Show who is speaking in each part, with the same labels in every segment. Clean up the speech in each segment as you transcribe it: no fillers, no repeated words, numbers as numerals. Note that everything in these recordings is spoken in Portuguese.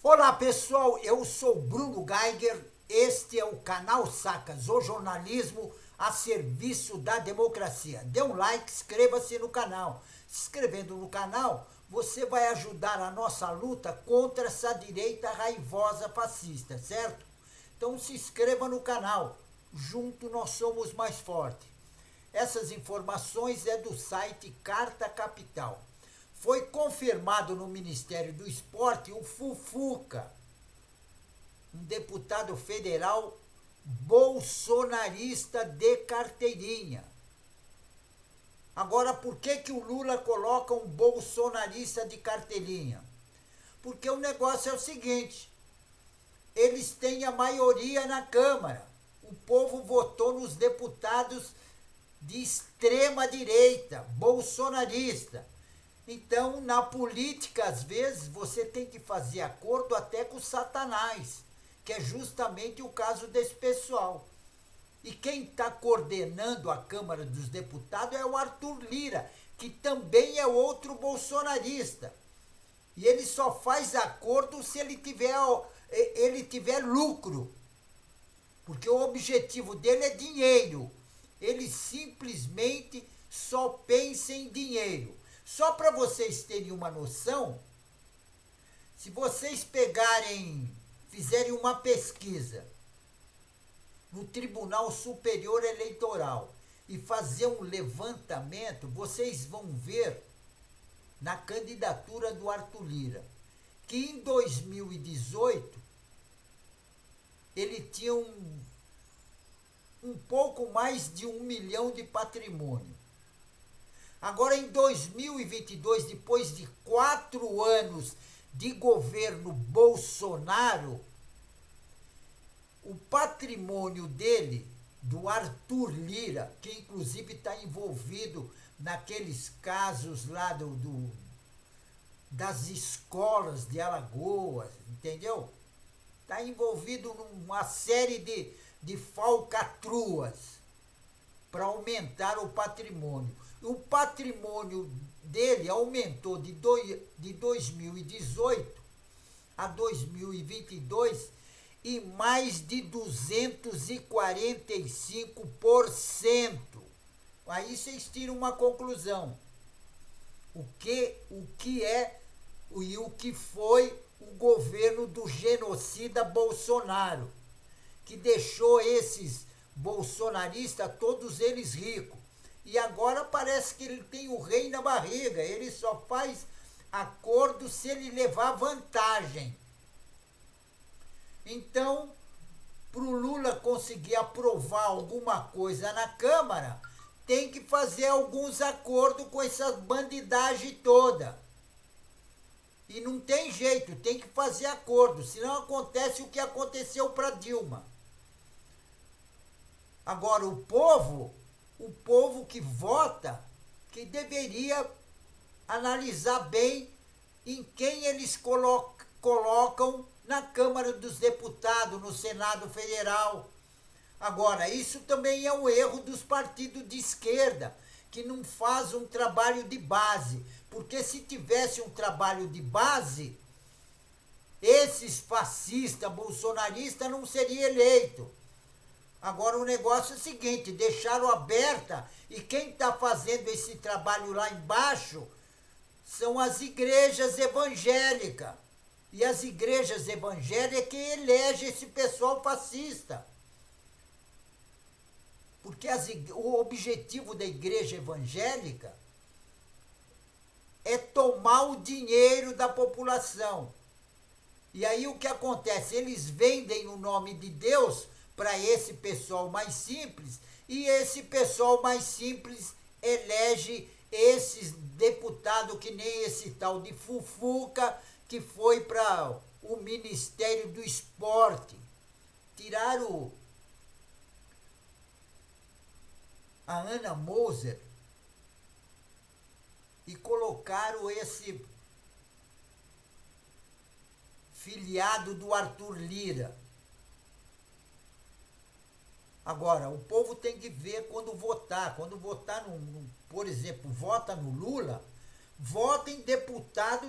Speaker 1: Olá pessoal, eu sou Bruno Geiger, este é o canal Sacas, o jornalismo a serviço da democracia. Dê um like, inscreva-se no canal. Se inscrevendo no canal, você vai ajudar a nossa luta contra essa direita raivosa fascista, certo? Então se inscreva no canal, junto nós somos mais fortes. Essas informações é do site Carta Capital. Foi confirmado no Ministério do Esporte o Fufuca, um deputado federal bolsonarista de carteirinha. Agora, por que o Lula coloca um bolsonarista de carteirinha? Porque o negócio é o seguinte, eles têm a maioria na Câmara. O povo votou nos deputados de extrema direita, bolsonarista. Então, na política, às vezes, você tem que fazer acordo até com o Satanás, que é justamente o caso desse pessoal. E quem está coordenando a Câmara dos Deputados é o Arthur Lira, que também é outro bolsonarista. E ele só faz acordo se ele tiver lucro, porque o objetivo dele é dinheiro. Ele simplesmente só pensa em dinheiro. Só para vocês terem uma noção, se vocês fizerem uma pesquisa no Tribunal Superior Eleitoral e fazer um levantamento, vocês vão ver na candidatura do Arthur Lira que em 2018 ele tinha um pouco mais de 1 milhão de patrimônio. Agora, em 2022, depois de 4 anos de governo Bolsonaro, o patrimônio dele, do Arthur Lira, que inclusive está envolvido naqueles casos lá das escolas de Alagoas, entendeu? Está envolvido numa série de falcatruas para aumentar o patrimônio. O patrimônio dele aumentou de 2018 a 2022 em mais de 245%. Aí vocês tiram uma conclusão. O que é e o que foi o governo do genocida Bolsonaro, que deixou esses bolsonaristas, todos eles ricos. E agora parece que ele tem o rei na barriga, ele só faz acordo se ele levar vantagem. Então, para o Lula conseguir aprovar alguma coisa na Câmara, tem que fazer alguns acordos com essa bandidagem toda. E não tem jeito, tem que fazer acordo, senão acontece o que aconteceu para Dilma. Agora, o povo que vota, que deveria analisar bem em quem eles colocam na Câmara dos Deputados, no Senado Federal. Agora, isso também é um erro dos partidos de esquerda, que não faz um trabalho de base, porque se tivesse um trabalho de base, esses fascistas, bolsonaristas não seriam eleitos. Agora o negócio é o seguinte, deixaram aberta e quem está fazendo esse trabalho lá embaixo são as igrejas evangélicas. E as igrejas evangélicas é que elegem esse pessoal fascista. Porque o objetivo da igreja evangélica é tomar o dinheiro da população. E aí o que acontece? Eles vendem o nome de Deus para esse pessoal mais simples, e esse pessoal mais simples elege esses deputados que nem esse tal de Fufuca, que foi para o Ministério do Esporte. Tiraram a Ana Moser e colocaram esse filiado do Arthur Lira. Agora, o povo tem que ver quando votar. Quando votar, por exemplo, vota no Lula, vota em deputado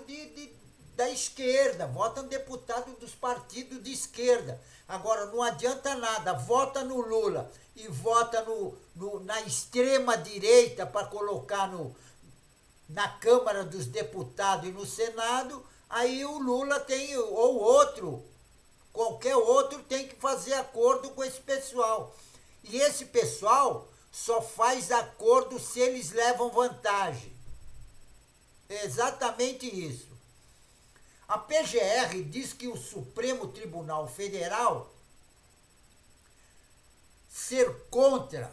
Speaker 1: da esquerda, votam deputado dos partidos de esquerda. Agora, não adianta nada, vota no Lula e vota na extrema-direita para colocar na Câmara dos Deputados e no Senado, aí o Lula tem, ou outro, qualquer outro tem que fazer acordo com esse pessoal. E esse pessoal só faz acordo se eles levam vantagem. É exatamente isso. A PGR diz que o Supremo Tribunal Federal ser contra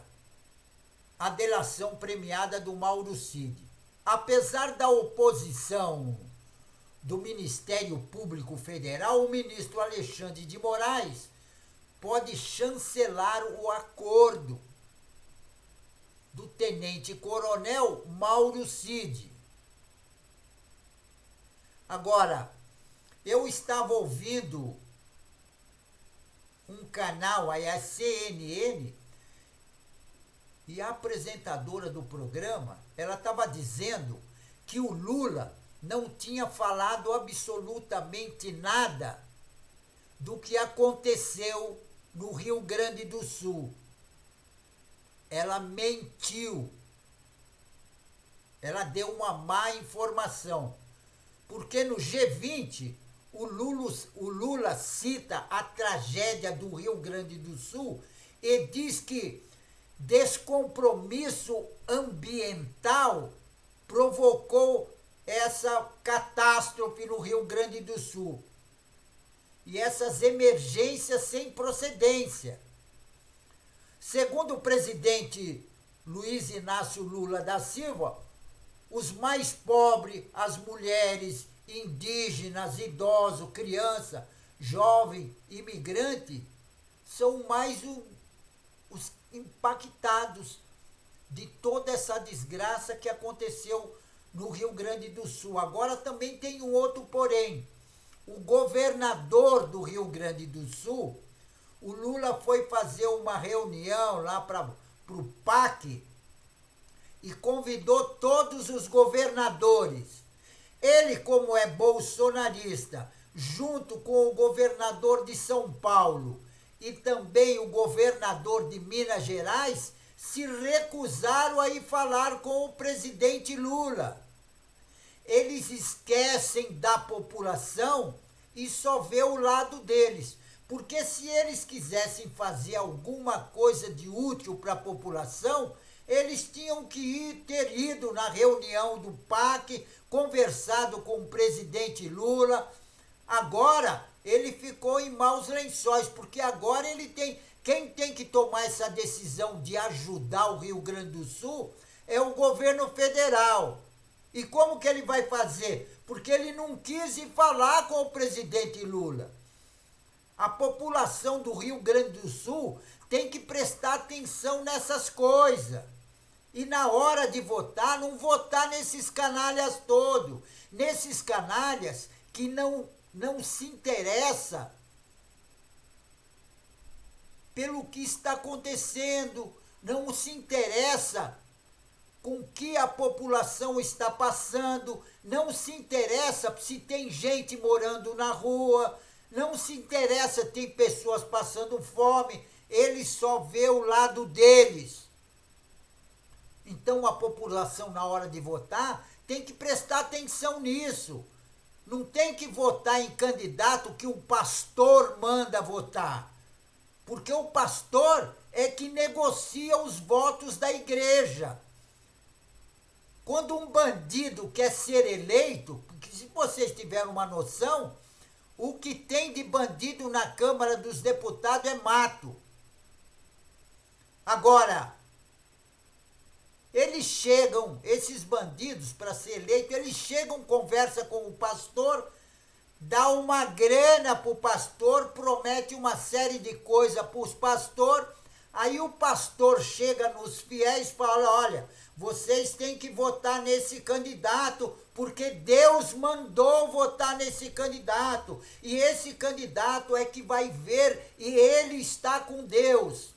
Speaker 1: a delação premiada do Mauro Cid. Apesar da oposição do Ministério Público Federal, o ministro Alexandre de Moraes pode chancelar o acordo do tenente-coronel Mauro Cid. Agora, eu estava ouvindo um canal, a CNN, e a apresentadora do programa, ela estava dizendo que o Lula não tinha falado absolutamente nada do que aconteceu no Rio Grande do Sul. Ela mentiu. Ela deu uma má informação. Porque no G20, o Lula cita a tragédia do Rio Grande do Sul e diz que descompromisso ambiental provocou essa catástrofe no Rio Grande do Sul. E essas emergências sem procedência. Segundo o presidente Luiz Inácio Lula da Silva, os mais pobres, as mulheres, indígenas, idosos, criança, jovem, imigrante, são mais os impactados de toda essa desgraça que aconteceu no Rio Grande do Sul. Agora também tem um outro porém. O governador do Rio Grande do Sul, o Lula foi fazer uma reunião lá para o PAC e convidou todos os governadores. Ele, como é bolsonarista, junto com o governador de São Paulo e também o governador de Minas Gerais, se recusaram a ir falar com o presidente Lula. Eles esquecem da população e só vê o lado deles. Porque se eles quisessem fazer alguma coisa de útil para a população, eles tinham que ter ido na reunião do PAC, conversado com o presidente Lula. Agora, ele ficou em maus lençóis, porque agora ele tem... Quem tem que tomar essa decisão de ajudar o Rio Grande do Sul é o governo federal. E como que ele vai fazer? Porque ele não quis ir falar com o presidente Lula. A população do Rio Grande do Sul tem que prestar atenção nessas coisas. E na hora de votar, não votar nesses canalhas todos. Nesses canalhas que não se interessa pelo que está acontecendo, não se interessa com o que a população está passando, não se interessa se tem gente morando na rua, não se interessa se tem pessoas passando fome, eles só vê o lado deles. Então a população, na hora de votar, tem que prestar atenção nisso. Não tem que votar em candidato que o pastor manda votar. Porque o pastor é que negocia os votos da igreja. Quando um bandido quer ser eleito, porque se vocês tiverem uma noção, o que tem de bandido na Câmara dos Deputados é mato. Agora, eles chegam, esses bandidos, para ser eleito, eles chegam, conversam com o pastor, dá uma grana para o pastor, promete uma série de coisas para os pastores, aí o pastor chega nos fiéis e fala, olha, vocês têm que votar nesse candidato, porque Deus mandou votar nesse candidato, e esse candidato é que vai ver, e ele está com Deus.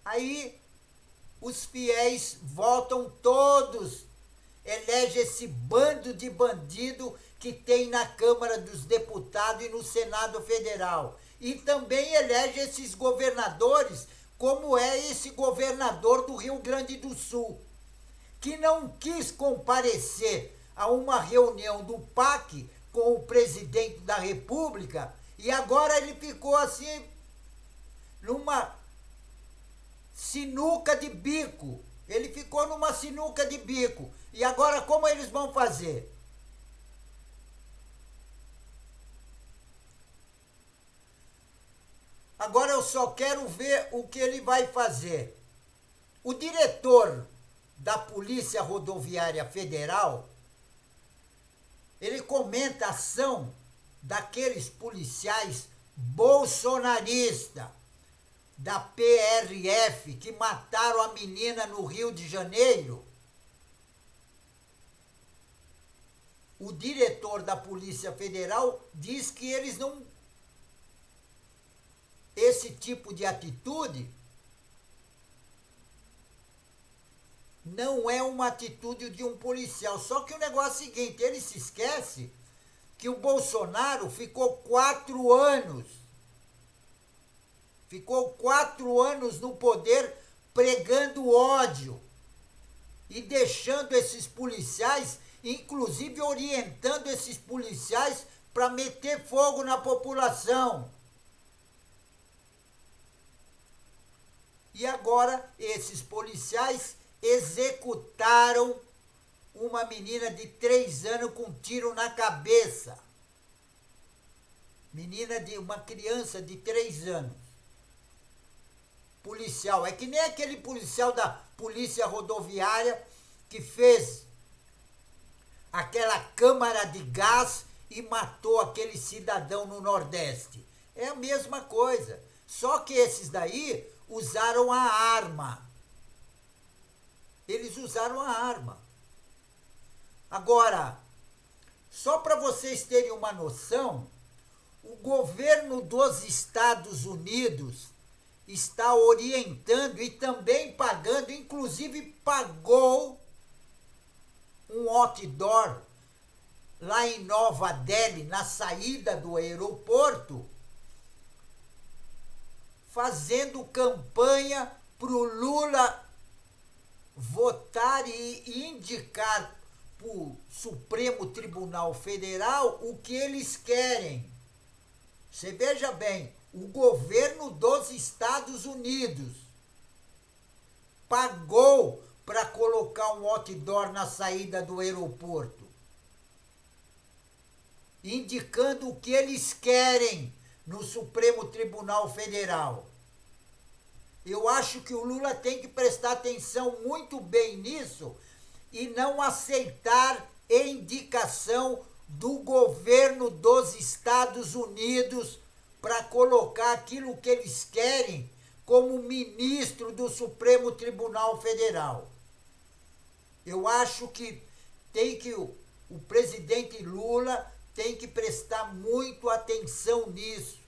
Speaker 1: Aí os fiéis votam todos elege esse bando de bandido que tem na Câmara dos Deputados e no Senado Federal. E também elege esses governadores, como é esse governador do Rio Grande do Sul, que não quis comparecer a uma reunião do PAC com o presidente da República, e agora ele ficou assim, numa sinuca de bico. Ele ficou numa sinuca de bico. E agora como eles vão fazer? Agora eu só quero ver o que ele vai fazer. O diretor da Polícia Rodoviária Federal, ele comenta a ação daqueles policiais bolsonaristas da PRF que mataram a menina no Rio de Janeiro. O diretor da Polícia Federal diz que eles não... Esse tipo de atitude não é uma atitude de um policial. Só que o negócio é o seguinte, ele se esquece que o Bolsonaro ficou 4 anos no poder pregando ódio e deixando esses policiais, inclusive orientando esses policiais para meter fogo na população. E agora esses policiais executaram uma menina de 3 anos com um tiro na cabeça. Uma criança de 3 anos. Policial. É que nem aquele policial da Polícia Rodoviária que fez aquela câmara de gás e matou aquele cidadão no Nordeste. É a mesma coisa. Só que esses daí usaram a arma. Eles usaram a arma. Agora, só para vocês terem uma noção, o governo dos Estados Unidos está orientando e também pagando, inclusive pagou um outdoor lá em Nova Delhi, na saída do aeroporto, fazendo campanha para o Lula votar e indicar para o Supremo Tribunal Federal o que eles querem. Você veja bem, o governo dos Estados Unidos pagou para colocar um outdoor na saída do aeroporto, indicando o que eles querem no Supremo Tribunal Federal. Eu acho que o Lula tem que prestar atenção muito bem nisso e não aceitar indicação do governo dos Estados Unidos para colocar aquilo que eles querem como ministro do Supremo Tribunal Federal. Eu acho que o presidente Lula tem que prestar muito atenção nisso.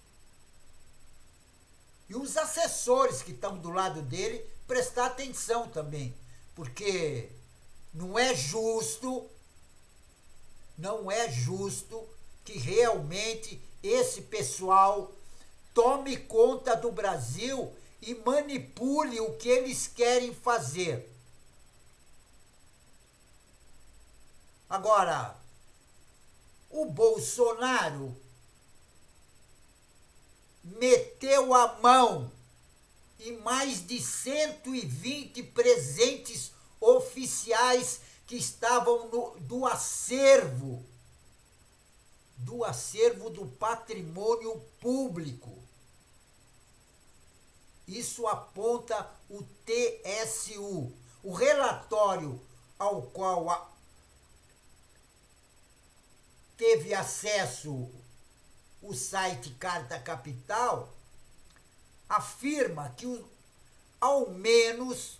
Speaker 1: E os assessores que estão do lado dele prestar atenção também, porque não é justo que realmente esse pessoal tome conta do Brasil e manipule o que eles querem fazer. Agora, o Bolsonaro meteu a mão em mais de 120 presentes oficiais que estavam do acervo do patrimônio público. Isso aponta o TSU. O relatório ao qual teve acesso o site Carta Capital afirma que ao menos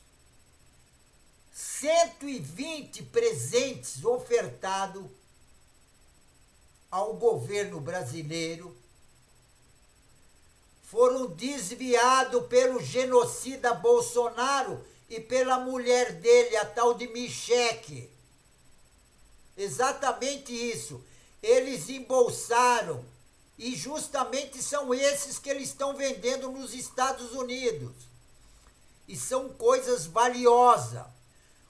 Speaker 1: 120 presentes ofertados ao governo brasileiro foram desviados pelo genocida Bolsonaro e pela mulher dele, a tal de Michele. Exatamente isso. Eles embolsaram. E justamente são esses que eles estão vendendo nos Estados Unidos. E são coisas valiosas.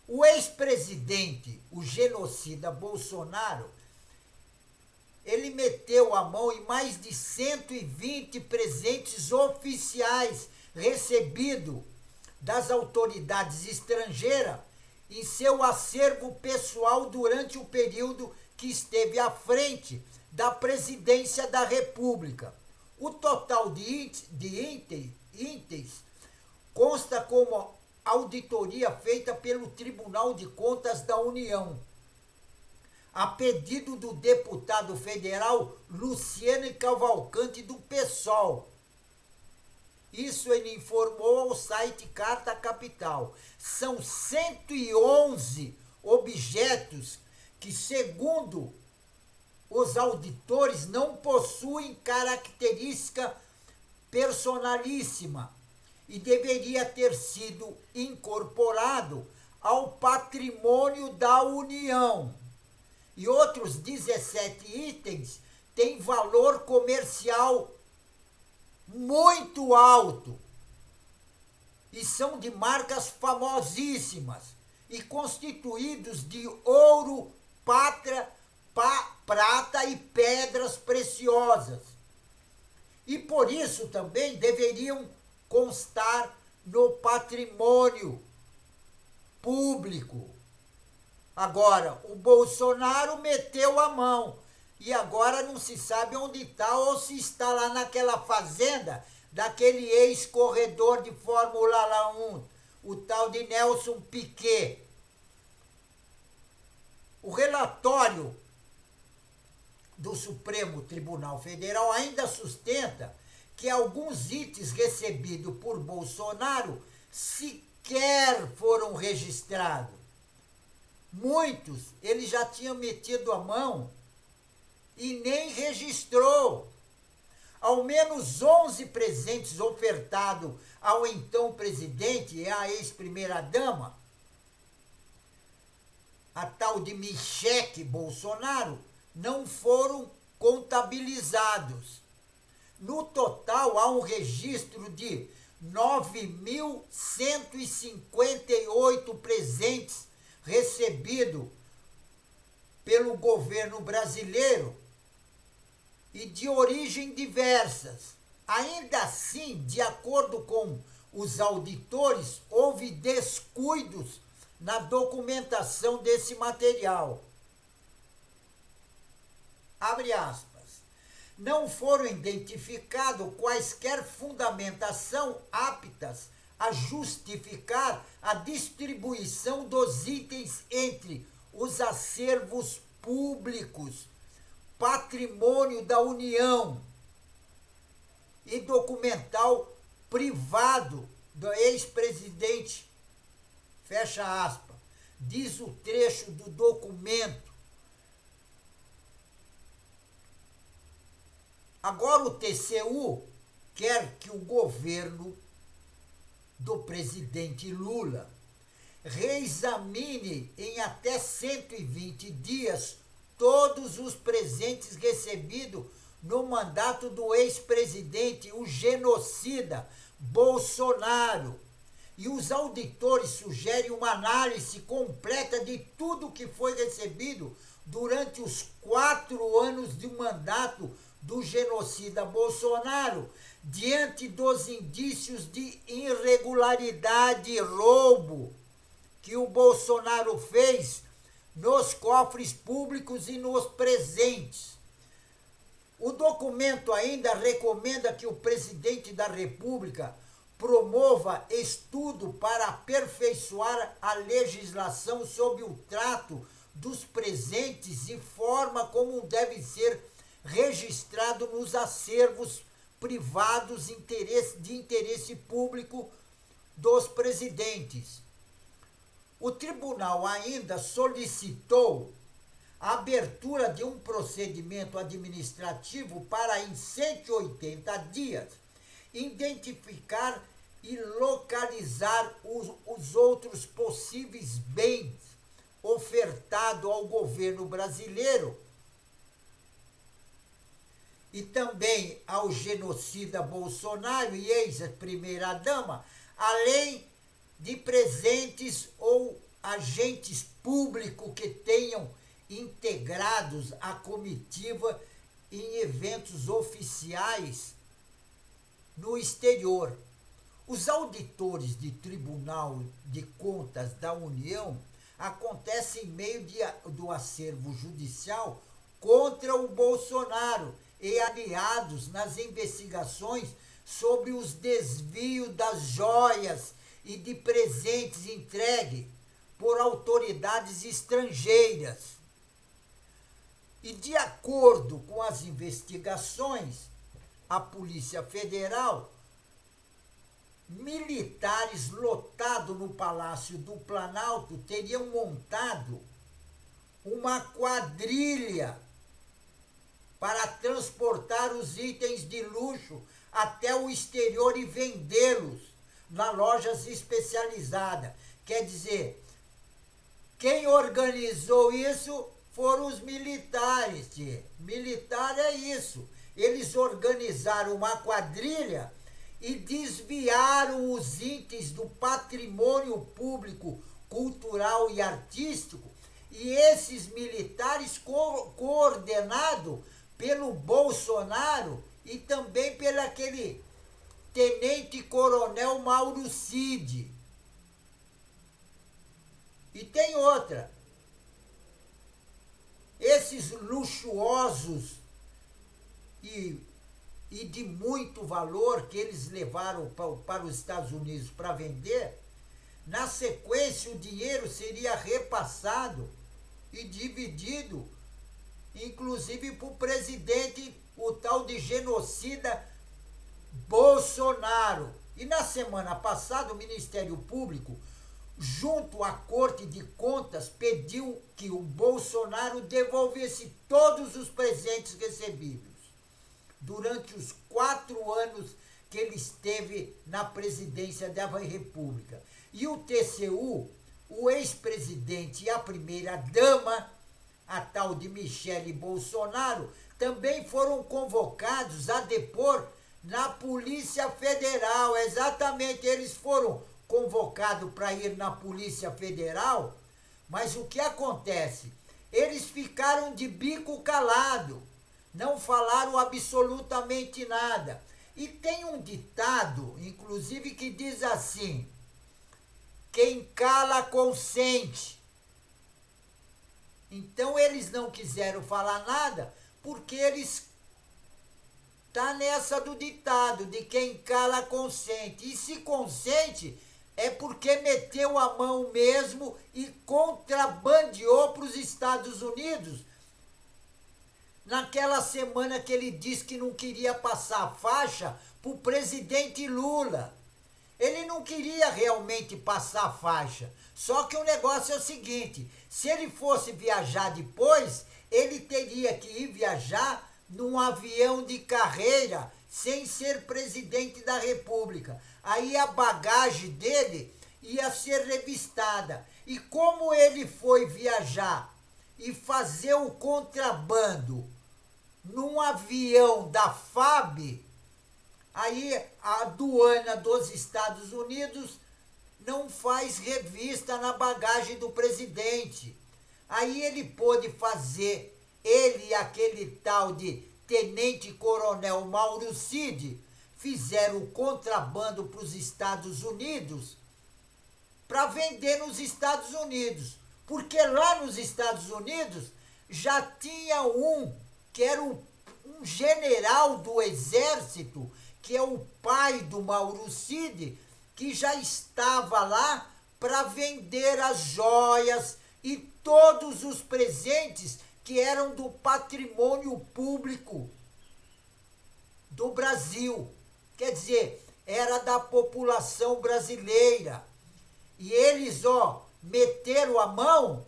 Speaker 1: O ex-presidente, o genocida Bolsonaro, ele meteu a mão em mais de 120 presentes oficiais recebidos das autoridades estrangeiras em seu acervo pessoal durante o período que esteve à frente da presidência da República. O total de itens consta como auditoria feita pelo Tribunal de Contas da União, a pedido do deputado federal Luciano Cavalcante, do PSOL. Isso ele informou ao site Carta Capital. São 111 objetos que, segundo os auditores, não possuem característica personalíssima e deveria ter sido incorporado ao patrimônio da União. E outros 17 itens têm valor comercial muito alto e são de marcas famosíssimas e constituídos de ouro, prata e pedras preciosas. E por isso também deveriam constar no patrimônio público. Agora, o Bolsonaro meteu a mão e agora não se sabe onde está, ou se está lá naquela fazenda daquele ex-corredor de Fórmula 1, o tal de Nelson Piquet. O relatório do Supremo Tribunal Federal ainda sustenta que alguns itens recebidos por Bolsonaro sequer foram registrados. Muitos ele já tinha metido a mão e nem registrou. Ao menos 11 presentes ofertados ao então presidente e à ex-primeira-dama, a tal de Michele Bolsonaro, não foram contabilizados. No total, há um registro de 9.158 presentes recebido pelo governo brasileiro e de origem diversas. Ainda assim, de acordo com os auditores, houve descuidos na documentação desse material. Abre aspas. Não foram identificados quaisquer fundamentação aptas a justificar a distribuição dos itens entre os acervos públicos, patrimônio da União e documental privado do ex-presidente, fecha aspas, diz o trecho do documento. Agora o TCU quer que o governo do presidente Lula reexamine em até 120 dias todos os presentes recebidos no mandato do ex-presidente, o genocida Bolsonaro. E os auditores sugerem uma análise completa de tudo que foi recebido durante os 4 anos de mandato do genocida Bolsonaro, diante dos indícios de irregularidade e roubo que o Bolsonaro fez nos cofres públicos e nos presentes. O documento ainda recomenda que o presidente da República promova estudo para aperfeiçoar a legislação sobre o trato dos presentes e forma como deve ser registrado nos acervos privados de interesse público dos presidentes. O tribunal ainda solicitou a abertura de um procedimento administrativo para, em 180 dias, identificar e localizar os outros possíveis bens ofertado ao governo brasileiro e também ao genocida Bolsonaro e ex-primeira-dama, além de presentes ou agentes públicos que tenham integrados a comitiva em eventos oficiais no exterior. Os auditores de Tribunal de Contas da União acontecem em meio do acervo judicial contra o Bolsonaro e aliados nas investigações sobre os desvios das joias e de presentes entregues por autoridades estrangeiras. E de acordo com as investigações, a Polícia Federal, militares lotados no Palácio do Planalto teriam montado uma quadrilha para transportar os itens de luxo até o exterior e vendê-los nas lojas especializadas. Quer dizer, quem organizou isso foram os militares, tia. Militar é isso. Eles organizaram uma quadrilha e desviaram os itens do patrimônio público, cultural e artístico, e esses militares coordenados pelo Bolsonaro e também pelo aquele tenente-coronel Mauro Cid. E tem outra. Esses luxuosos e de muito valor que eles levaram para os Estados Unidos para vender, na sequência o dinheiro seria repassado e dividido, inclusive para o presidente, o tal de genocida Bolsonaro. E na semana passada o Ministério Público, junto à Corte de Contas, pediu que o Bolsonaro devolvesse todos os presentes recebidos durante os 4 anos que ele esteve na presidência da República. E o TCU, o ex-presidente e a primeira-dama, a tal de Michele Bolsonaro, também foram convocados a depor na Polícia Federal. Exatamente, eles foram convocados para ir na Polícia Federal, mas o que acontece? Eles ficaram de bico calado, não falaram absolutamente nada. E tem um ditado, inclusive, que diz assim: quem cala consente. Então eles não quiseram falar nada porque eles tá nessa do ditado de quem cala consente. E se consente é porque meteu a mão mesmo e contrabandeou para os Estados Unidos. Naquela semana que ele disse que não queria passar a faixa para o presidente Lula. Ele não queria realmente passar a faixa. Só que o negócio é o seguinte: se ele fosse viajar depois, ele teria que ir viajar num avião de carreira sem ser presidente da República. Aí a bagagem dele ia ser revistada. E como ele foi viajar e fazer o contrabando num avião da FAB, aí a aduana dos Estados Unidos não faz revista na bagagem do presidente. Aí ele pôde fazer, ele e aquele tal de tenente-coronel Mauro Cid, fizeram o contrabando para os Estados Unidos para vender nos Estados Unidos. Porque lá nos Estados Unidos já tinha que era um general do exército, que é o pai do Mauro Cid, que já estava lá para vender as joias e todos os presentes que eram do patrimônio público do Brasil. Quer dizer, era da população brasileira. E eles, meteram a mão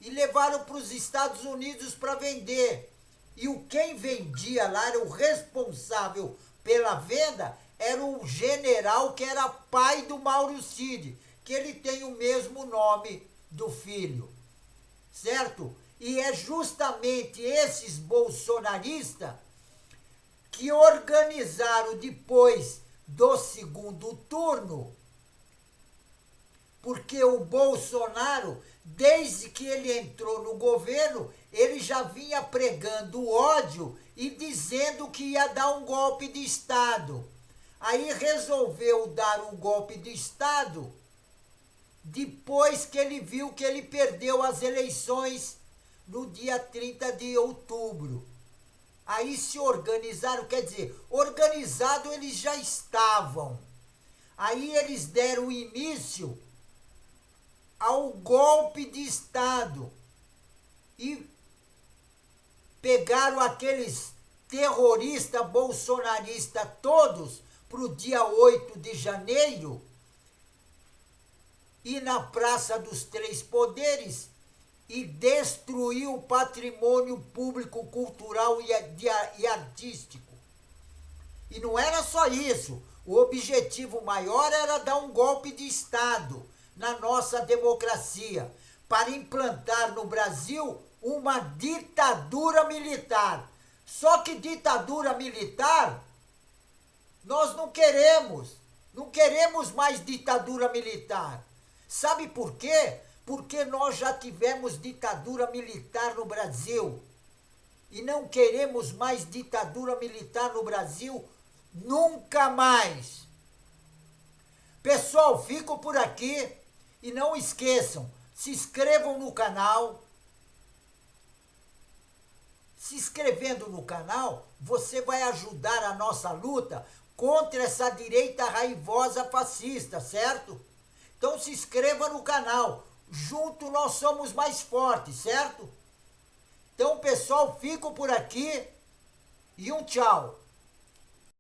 Speaker 1: e levaram para os Estados Unidos para vender. E quem vendia lá, era o responsável pela venda, era o general que era pai do Mauro Cid, que ele tem o mesmo nome do filho, certo? E é justamente esses bolsonaristas que organizaram depois do segundo turno, porque o Bolsonaro, desde que ele entrou no governo, ele já vinha pregando ódio e dizendo que ia dar um golpe de Estado. Aí resolveu dar um golpe de Estado depois que ele viu que ele perdeu as eleições no dia 30 de outubro. Aí se organizaram, quer dizer, organizado eles já estavam. Aí eles deram início ao golpe de Estado e pegaram aqueles terroristas bolsonaristas todos para o dia 8 de janeiro e na Praça dos Três Poderes e destruiu o patrimônio público, cultural e artístico. E não era só isso. O objetivo maior era dar um golpe de Estado na nossa democracia, para implantar no Brasil uma ditadura militar. Só que ditadura militar nós não queremos. Não queremos mais ditadura militar. Sabe por quê? Porque nós já tivemos ditadura militar no Brasil. E não queremos mais ditadura militar no Brasil nunca mais. Pessoal, fico por aqui e não esqueçam, se inscrevam no canal. Se inscrevendo no canal, você vai ajudar a nossa luta contra essa direita raivosa fascista, certo? Então se inscreva no canal. Junto nós somos mais fortes, certo? Então, pessoal, fico por aqui e um tchau.